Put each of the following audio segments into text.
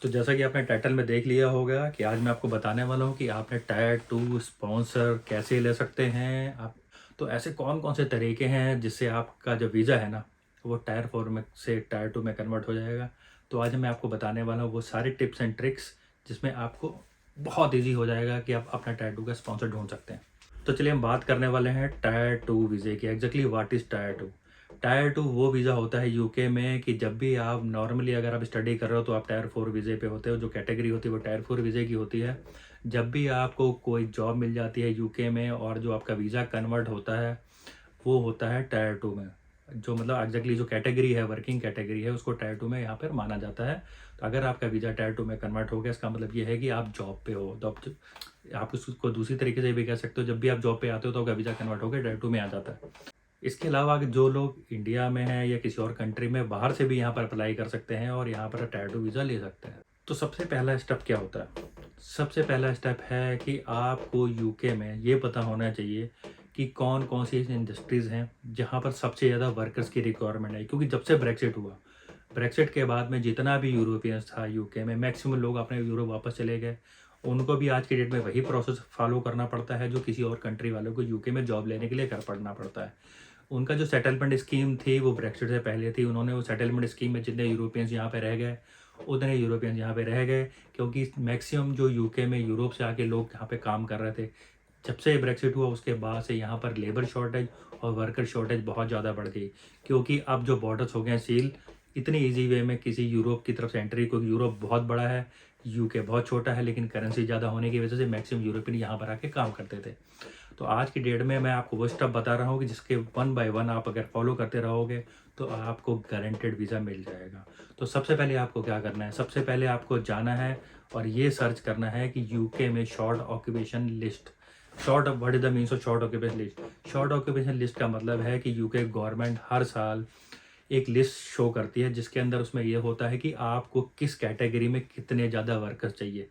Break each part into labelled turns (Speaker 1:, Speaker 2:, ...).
Speaker 1: तो जैसा कि आपने टाइटल में देख लिया होगा कि आज मैं आपको बताने वाला हूँ कि आपने टायर 2 स्पॉन्सर कैसे ले सकते हैं आप। तो ऐसे कौन कौन से तरीके हैं जिससे आपका जो वीज़ा है ना वो टायर 4 में से टायर 2 में कन्वर्ट हो जाएगा। तो आज मैं आपको बताने वाला हूँ वो सारी टिप्स एंड ट्रिक्स जिसमें आपको बहुत ईजी हो जाएगा कि आप अपना टायर 2 का स्पॉन्सर ढूंढ सकते हैं। तो चलिए हम बात करने वाले हैं टायर 2 वीज़े की। Exactly what is tyre 2। Tyre 2 वो वीज़ा होता है यूके में कि जब भी आप नॉर्मली अगर आप स्टडी कर रहे हो तो आप टायर 4 वीज़े पे होते हो। जो कैटेगरी होती है वो टायर 4 वीज़े की होती है। जब भी आपको कोई जॉब मिल जाती है यूके में और जो आपका वीज़ा कन्वर्ट होता है वो होता है टायर 2 में। जो मतलब एग्जैक्टली जो कैटेगरी है, वर्किंग कैटेगरी है, उसको टायर 2 में यहाँ पर माना जाता है। तो अगर आपका वीज़ा टायर 2 में कन्वर्ट हो गया इसका मतलब ये है कि आप जॉब पे हो। तो आप उसको दूसरी तरीके से भी कह सकते हो, जब भी आप जॉब पे आते हो तो आपका वीज़ा कन्वर्ट होकर टायर 2 में आ जाता है। इसके अलावा जो लोग इंडिया में हैं या किसी और कंट्री में बाहर से भी यहाँ पर अप्लाई कर सकते हैं और यहाँ पर टायर 2 वीज़ा ले सकते हैं। तो सबसे पहला स्टेप क्या होता है? सबसे पहला स्टेप है कि आपको यूके में ये पता होना चाहिए कि कौन कौन सी इंडस्ट्रीज़ हैं जहाँ पर सबसे ज़्यादा वर्कर्स की रिक्वायरमेंट है। क्योंकि जब से ब्रेक्सिट हुआ, ब्रेक्सिट के बाद में जितना भी यूरोपियंस था यूके में, मैक्सिमम लोग अपने यूरोप वापस चले गए। उनको भी आज की डेट में वही प्रोसेस फॉलो करना पड़ता है जो किसी और कंट्री वालों को यूके में जॉब लेने के लिए कर पड़ना पड़ता है। उनका जो सेटलमेंट स्कीम थी वो ब्रेक्सिट से पहले थी। उन्होंने वो सेटलमेंट स्कीम में जितने यूरोपियंस यहाँ पे रह गए उतने यूरोपियंस यहाँ पे रह गए, क्योंकि मैक्सिमम जो यूके में यूरोप से आके लोग यहाँ पे काम कर रहे थे। जब से ब्रेक्सिट हुआ उसके बाद से यहाँ पर लेबर शॉर्टेज और वर्कर शॉर्टेज बहुत ज़्यादा बढ़ गई, क्योंकि अब जो बॉर्डर्स हो गए हैं सील इतनी ईजी वे में किसी यूरोप की तरफ से एंट्री, क्योंकि यूरोप बहुत बड़ा है, यूके बहुत छोटा है, लेकिन करेंसी ज़्यादा होने की वजह से मैक्सिमम यूरोपियन यहाँ पर आके काम करते थे। तो आज की डेट में मैं आपको वो स्टेप बता रहा हूँ कि जिसके वन बाय वन आप अगर फॉलो करते रहोगे तो आपको गारंटेड वीज़ा मिल जाएगा। तो सबसे पहले आपको क्या करना है? सबसे पहले आपको जाना है और ये सर्च करना है कि यूके में short occupation list. Short what is the means of short occupation list? Short occupation list का मतलब है कि यूके गवर्नमेंट हर साल एक लिस्ट शो करती है जिसके अंदर उसमें ये होता है कि आपको किस कैटेगरी में कितने ज़्यादा वर्कर्स चाहिए।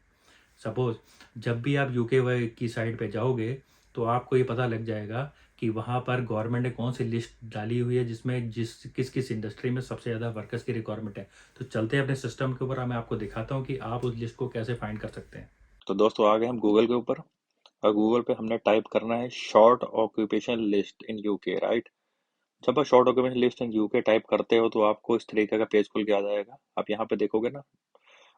Speaker 1: सपोज जब भी आप यूके की साइड पे जाओगे तो आपको ये पता लग जाएगा कि वहाँ पर गवर्नमेंट ने कौन सी लिस्ट डाली हुई है जिसमें किस किस इंडस्ट्री में सबसे ज़्यादा वर्कर्स की रिक्वायरमेंट है। तो चलते हैं अपने सिस्टम के ऊपर, मैं आपको दिखाता हूँ कि आप उस लिस्ट को कैसे फाइंड कर सकते हैं। तो दोस्तों आ गए हम गूगल के ऊपर और गूगल पे हमने टाइप करना है short occupation list in UK, right. जब आप short occupation list in UK type करते हो तो आपको इस तरीके का पेज खुल के आ जाएगा। आप यहाँ पे देखोगे ना,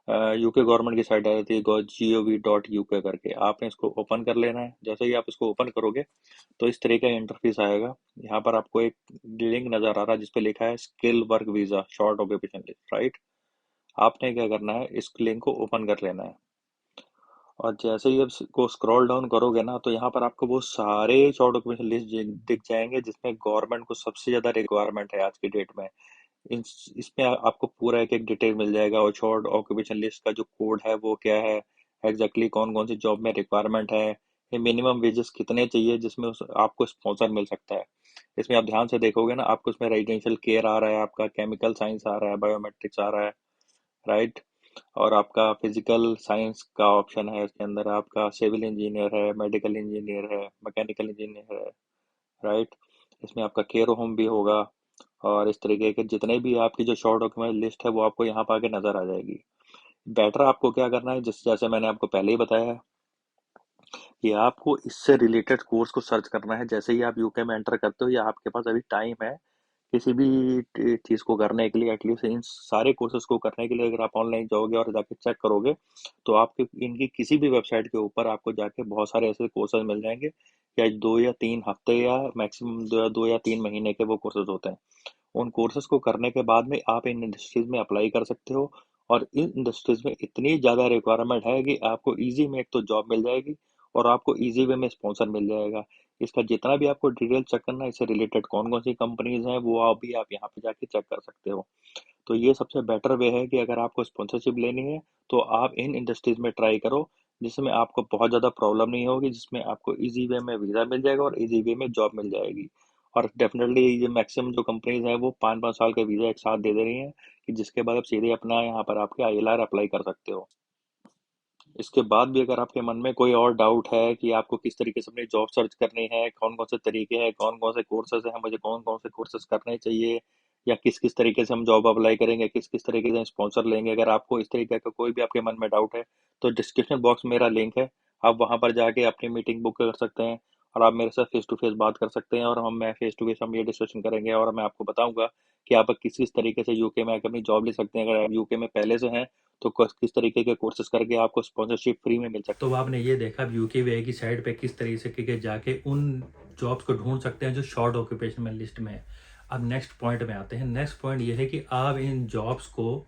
Speaker 1: यूके गवर्नमेंट की साइट आ जाती है gov.uk करके, आपने इसको ओपन कर लेना है। जैसे ही आप इसको ओपन करोगे तो इस तरीके का इंटरफेस आएगा। यहाँ पर आपको एक लिंक नजर आ रहा है जिसपे लिखा है skill work visa short occupation list, right. आपने क्या करना है, इस लिंक को ओपन कर लेना है और जैसे ही आप इसको स्क्रॉल डाउन करोगे ना तो यहाँ पर आपको वो सारे शॉर्ट ऑक्यूपेशन लिस्ट दिख जाएंगे जिसमें गवर्नमेंट को सबसे ज्यादा रिक्वायरमेंट है आज की डेट में। इसमें आपको पूरा एक एक डिटेल मिल जाएगा और शॉर्ट ऑक्यूपेशन लिस्ट का जो कोड है वो क्या है, एग्जैक्टली कौन कौन सी जॉब में रिक्वायरमेंट है, ये मिनिमम वेजेस कितने चाहिए जिसमें आपको स्पॉन्सर मिल सकता है। इसमें आप ध्यान से देखोगे ना, आपको इसमें रेजिडेंशियल केयर आ रहा है, आपका केमिकल साइंस आ रहा है, बायोमेट्रिक्स आ रहा है, राइट। और आपका फिजिकल साइंस का ऑप्शन है, इसके अंदर आपका सिविल इंजीनियर है, मेडिकल इंजीनियर है, मैकेनिकल इंजीनियर है, राइट। इसमें आपका केयर होम भी होगा और इस तरीके के जितने भी आपकी जो शॉर्ट डॉक्यूमेंट लिस्ट है वो आपको यहाँ पर आके नजर आ जाएगी। बेटर आपको क्या करना है, जिस जैसे मैंने आपको पहले ही बताया है कि आपको इससे रिलेटेड कोर्स को सर्च करना है। जैसे ही आप यूके में एंटर करते हो या आपके पास अभी टाइम है किसी भी चीज़ को करने के लिए, एटलीस्ट इन सारे कोर्सेज को करने के लिए अगर आप ऑनलाइन जाओगे और जाके चेक करोगे तो आपके इनकी किसी भी वेबसाइट के ऊपर आपको जाके बहुत सारे ऐसे कोर्सेज मिल जाएंगे। या 2 या 3 हफ्ते या मैक्सिमम 2 या 3 महीने के वो कोर्सेज होते हैं। उन कोर्सेज को करने के बाद में आप इन इंडस्ट्रीज में अप्लाई कर सकते हो और इन इंडस्ट्रीज में इतनी ज़्यादा रिक्वायरमेंट है कि आपको इजी में एक तो जॉब मिल जाएगी और आपको इजी वे में स्पॉन्सर मिल जाएगा। इसका जितना भी आपको डिटेल चेक करना है, इससे रिलेटेड कौन कौन सी कंपनीज हैं वो आप यहाँ पे जाके चेक कर सकते हो। तो ये सबसे बेटर वे है कि अगर आपको स्पॉन्सरशिप लेनी है तो आप इन इंडस्ट्रीज में ट्राई करो जिसमें आपको बहुत ज़्यादा प्रॉब्लम नहीं होगी, जिसमें आपको इजी वे में वीज़ा मिल जाएगा और इजी वे में जॉब मिल जाएगी। और डेफिनेटली ये मैक्सिमम जो कंपनीज हैं वो 5-5 साल का वीज़ा एक साथ दे दे रही हैं कि जिसके बाद आप सीधे अपना यहाँ पर आपके आईएलआर अप्लाई कर सकते हो। इसके बाद भी अगर आपके मन में कोई और डाउट है कि आपको किस तरीके से अपनी जॉब सर्च करनी है, कौन कौन से तरीके हैं, कौन कौन से कोर्सेज हैं, मुझे कौन कौन से कोर्सेज करने चाहिए
Speaker 2: या किस किस तरीके से हम जॉब अप्लाई करेंगे, किस किस तरीके से स्पॉन्सर लेंगे। अगर आपको इस तरीके का कोई भी आपके मन में डाउट है तो डिस्क्रिप्शन बॉक्स में मेरा लिंक है, आप वहाँ पर जाके अपनी मीटिंग बुक कर सकते हैं और आप मेरे साथ फेस टू फेस बात कर सकते हैं और मैं फेस टू फेस हम ये डिस्कशन करेंगे और मैं आपको बताऊंगा कि आप किस किस तरीके से यूके में आकर अपनी जॉब ले सकते हैं। अगर आप यूके में पहले से हैं तो किस तरीके के कोर्सेज करके आपको स्पॉन्सरशिप फ्री में मिल सकती
Speaker 1: तो आपने ये देखा अब यूके वे की साइड पे किस तरीके के जाके उन जॉब्स को ढूंढ सकते हैं जो शॉर्ट ऑक्यूपेशन में लिस्ट में है। अब नेक्स्ट पॉइंट में आते हैं। नेक्स्ट पॉइंट ये है कि आप इन जॉब्स को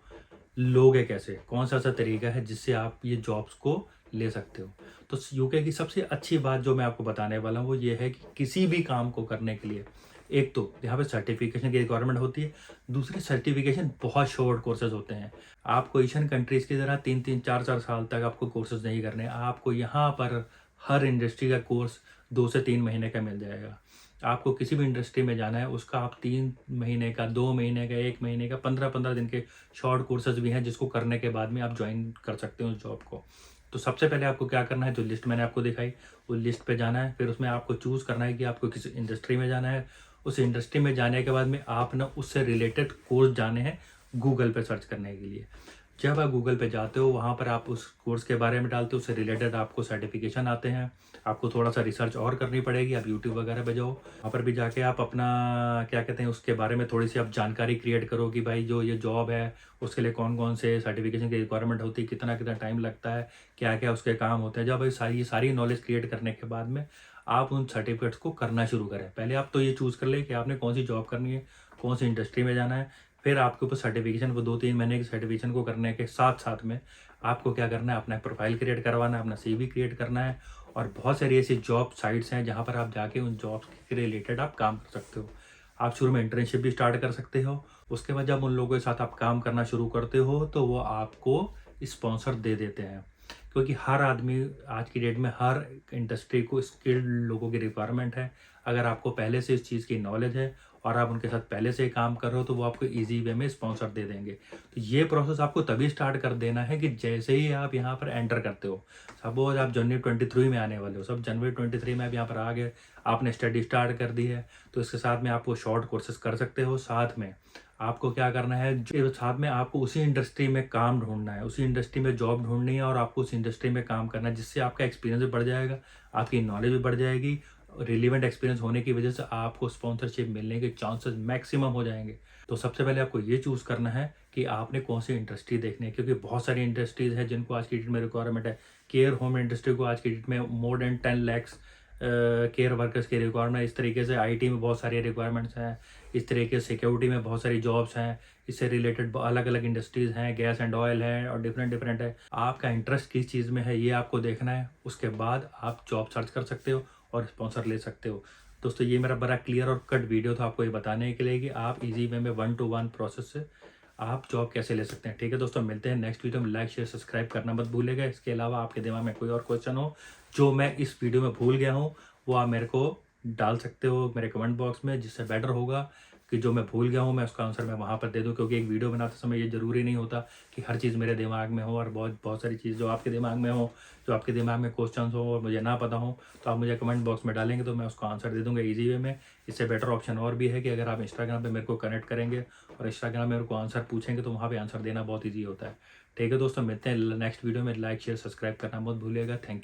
Speaker 1: लोगे कैसे, कौन सा ऐसा तरीका है जिससे आप ये जॉब्स को ले सकते हो। तो यूके की सबसे अच्छी बात जो मैं आपको बताने वाला हूँ वो ये है कि किसी भी काम को करने के लिए एक तो यहाँ पे सर्टिफिकेशन की रिक्वायरमेंट होती है, दूसरी सर्टिफिकेशन बहुत शॉर्ट कोर्सेज होते हैं। आपको एशियन कंट्रीज़ की तरह 3-3 4-4 साल तक आपको कोर्सेज नहीं करने, आपको यहाँ पर हर इंडस्ट्री का कोर्स 2 से 3 महीने का मिल जाएगा। आपको किसी भी इंडस्ट्री में जाना है उसका आप 3 महीने का, 2 महीने का, 1 महीने का, 15-15 दिन के शॉर्ट कोर्सेज भी हैं जिसको करने के बाद में आप ज्वाइन कर सकते हो उस जॉब को। तो सबसे पहले आपको क्या करना है, जो लिस्ट मैंने आपको दिखाई उस लिस्ट पे जाना है। फिर उसमें आपको चूज़ करना है कि आपको किस इंडस्ट्री में जाना है। उस इंडस्ट्री में जाने के बाद में आप ना उससे रिलेटेड कोर्स जाने हैं गूगल पे सर्च करने के लिए। जब आप गूगल पे जाते हो वहाँ पर आप उस कोर्स के बारे में डालते हो, उससे रिलेटेड आपको सर्टिफिकेशन आते हैं। आपको थोड़ा सा रिसर्च और करनी पड़ेगी, आप यूट्यूब वगैरह पे जाओ, वहाँ पर भी जाके आप अपना क्या कहते हैं उसके बारे में थोड़ी सी आप जानकारी क्रिएट करो कि भाई जो ये जॉब है उसके लिए कौन कौन से सर्टिफिकेशन की रिक्वायरमेंट होती है, कितना कितना टाइम लगता है, क्या क्या उसके काम होते हैं। जब ये सारी नॉलेज क्रिएट करने के बाद में आप उन सर्टिफिकेट्स को करना शुरू करें। पहले आप तो ये चूज़ कर ले कि आपने कौन सी जॉब करनी है, कौन सी इंडस्ट्री में जाना है। फिर आपके ऊपर सर्टिफिकेशन वो 2-3 महीने की सर्टिफिकेशन को करने के साथ साथ में आपको क्या करना है, अपना प्रोफाइल क्रिएट करवाना है, अपना सीवी क्रिएट करना है। और बहुत सारी ऐसी जॉब साइट्स हैं जहाँ पर आप जाके उन जॉब्स के रिलेटेड आप काम कर सकते हो। आप शुरू में इंटर्नशिप भी स्टार्ट कर सकते हो। उसके बाद जब उन लोगों के साथ आप काम करना शुरू करते हो तो वो आपको स्पॉन्सर दे देते हैं, क्योंकि हर आदमी आज की डेट में हर इंडस्ट्री को स्किल्ड लोगों की रिक्वायरमेंट है। अगर आपको पहले से इस चीज़ की नॉलेज है और आप उनके साथ पहले से ही काम कर रहे हो तो वो आपको ईजी वे में स्पॉन्सर दे देंगे। तो ये प्रोसेस आपको तभी स्टार्ट कर देना है कि जैसे ही आप यहाँ पर एंटर करते हो। सपोज आप जनवरी 23 में आने वाले हो, सब जनवरी 23 में आप यहाँ पर आ गए, आपने स्टडी स्टार्ट कर दी है, तो इसके साथ में आपको शॉर्ट कोर्सेज कर सकते हो। साथ में आपको क्या करना है, जो साथ में आपको उसी इंडस्ट्री में काम ढूंढना है, उसी इंडस्ट्री में जॉब ढूंढनी है और आपको उस इंडस्ट्री में काम करना है, जिससे आपका एक्सपीरियंस भी बढ़ जाएगा, आपकी नॉलेज भी बढ़ जाएगी। रिलेवेंट एक्सपीरियंस होने की वजह से आपको स्पॉन्सरशिप मिलने के चांसेस मैक्सिमम हो जाएंगे। तो सबसे पहले आपको ये चूज़ करना है कि आपने कौन सी इंडस्ट्री देखनी है, क्योंकि बहुत सारी इंडस्ट्रीज़ हैं जिनको आज की डेट में रिक्वायरमेंट है। केयर होम इंडस्ट्री को आज की डेट में more than 10 lakhs care workers की रिक्वायरमेंट। इस तरीके से आईटी में बहुत सारी रिक्वायरमेंट्स हैं, इस तरीके से सिक्योरिटी में बहुत सारी जॉब्स हैं, इससे रिलेटेड अलग अलग इंडस्ट्रीज़ हैं, गैस एंड ऑयल है और डिफरेंट डिफरेंट है। आपका इंटरेस्ट किस चीज़ में है ये आपको देखना है, उसके बाद आप जॉब सर्च कर सकते हो और स्पॉन्सर ले सकते हो। दोस्तों ये मेरा बड़ा क्लियर और कट वीडियो था आपको ये बताने के लिए कि आप इजी वे में 1-to-1 प्रोसेस से आप जॉब कैसे ले सकते हैं। ठीक है दोस्तों, मिलते हैं नेक्स्ट वीडियो में। लाइक शेयर सब्सक्राइब करना मत भूलिएगा। इसके अलावा आपके दिमाग में कोई और क्वेश्चन हो जो मैं इस वीडियो में भूल गया हूँ वो आप मेरे को डाल सकते हो मेरे कमेंट बॉक्स में, जिससे बेटर होगा कि जो मैं भूल गया हूँ मैं उसका आंसर मैं वहाँ पर दे दूँ। क्योंकि एक वीडियो बनाते समय ये ज़रूरी नहीं होता कि हर चीज़ मेरे दिमाग में हो, और बहुत बहुत सारी चीज़ जो आपके दिमाग में हो, जो आपके दिमाग में क्वेश्चन हो और मुझे ना पता हो, तो आप मुझे कमेंट बॉक्स में डालेंगे तो मैं उसका आंसर दे दूँगा ईजी वे में। इससे बेटर ऑप्शन और भी है कि अगर आप इंस्टाग्राम पे मेरे को कनेक्ट करेंगे और इंस्टाग्राम में मेरे को आंसर पूछेंगे तो वहाँ पे आंसर देना बहुत ईजी होता है। ठीक है दोस्तों, मिलते हैं नेक्स्ट वीडियो में। लाइक शेयर सब्सक्राइब करना मत भूलिएगा। Thank you.